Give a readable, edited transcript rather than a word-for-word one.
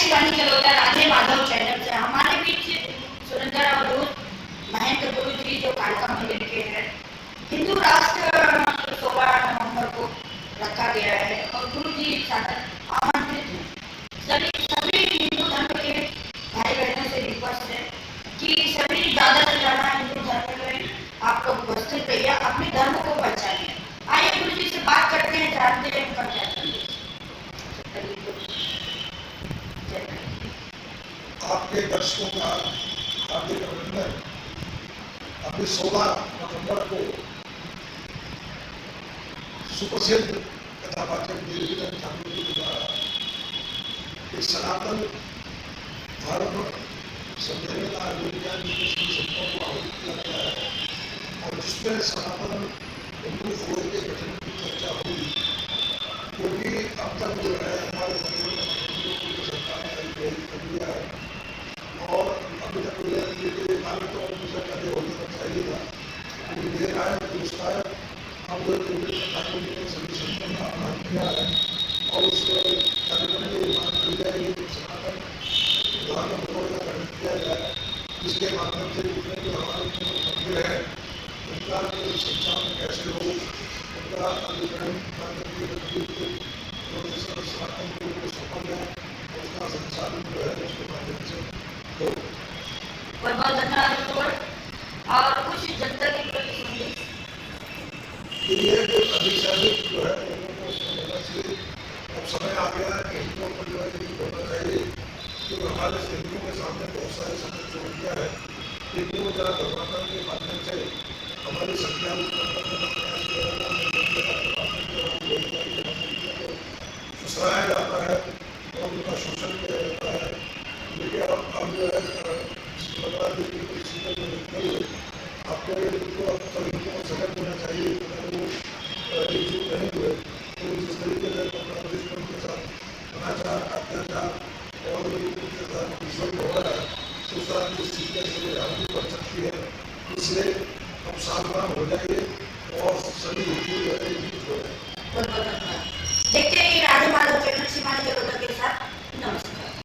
Shivani Jalota, Radhe Madhav channel से हमारे बीच सुरेंद्र अवधूत महेंद्र गुरु जी जो कालका मंदिर के हैं। हिंदू राष्ट्र 16 नवंबर को रखा गया है और गुरु जी आमंत्रित हैं। सभी हिंदू धर्म के भाई बहनों से रिक्वेस्ट है कि सभी ज्यादा से ज्यादा हिंदू धर्म में आप लोग उपस्थित रहिए, अपने धर्म को बचाइए। आइए गुरु जी से बात करते हैं, जानते हैं उनका क्या संदेश। आपके दर्शकों का हार्दिक अभिनंदन। अभी 16 नवंबर को सुप्रसिद्ध कथावाचक नीलकंठ ठाकुर जी द्वारा एक सनातन धर्म समझने का विज्ञान की संस्थाओं को आयोजित किया गया है और जिसमें सनातन हिंदू फौज के गठन की चर्चा हुई, क्योंकि अब तक जो है हमारे सरकार ने प्रेरित कर दिया है और अभी तक भारत और दूसरा कार्य होना चाहिए था, लेकिन देर आए दुरुस्त आए। अब ठाकुर जी ने सभी संस्थाओं का आह्वान किया है और उस कार्यक्रम में बात की जाएगी कि सनातन धर्म का गठन किया जाए, जिसके माध्यम से जितने भी हमारे मंदिर है उनका शिक्षा में कैसे हो, उनका अधिकरण सनातन को सफल है, उसका संचालन जो है उसके माध्यम से हो। और कुछ जनता के प्रति ये जो अधिशासित जो है लोगों को समझना चाहिए। अब समय आ गया है कि हिंदुओं को जो है होना चाहिए, क्योंकि हमारे हिंदुओं के सामने बहुत सारे समस्या है। हिंदुओं जरा धर्मांतरण के माध्यम से हमारी संख्या फुसलाया जाता है और उनका शोषण किया जाता है। लेकिन अब जो है 15 दिन की परिस्थिति में निकल आपको सभी को सजग होना चाहिए। अगर वो एकजुट नहीं हुए तो जिस तरीके से बांग्लादेश में उनके साथ अनाचार अत्याचार और उनके साथ दुश्मन हो रहा है, उस तरह की स्थितियाँ से आगे बढ़ सकती है। इसलिए हम सावधान हो जाइए और सभी हिंदू जो है एकजुट हो जाए। देखते हैं राधे माधव चैनल शिवानी जलोटा के साथ। नमस्कार।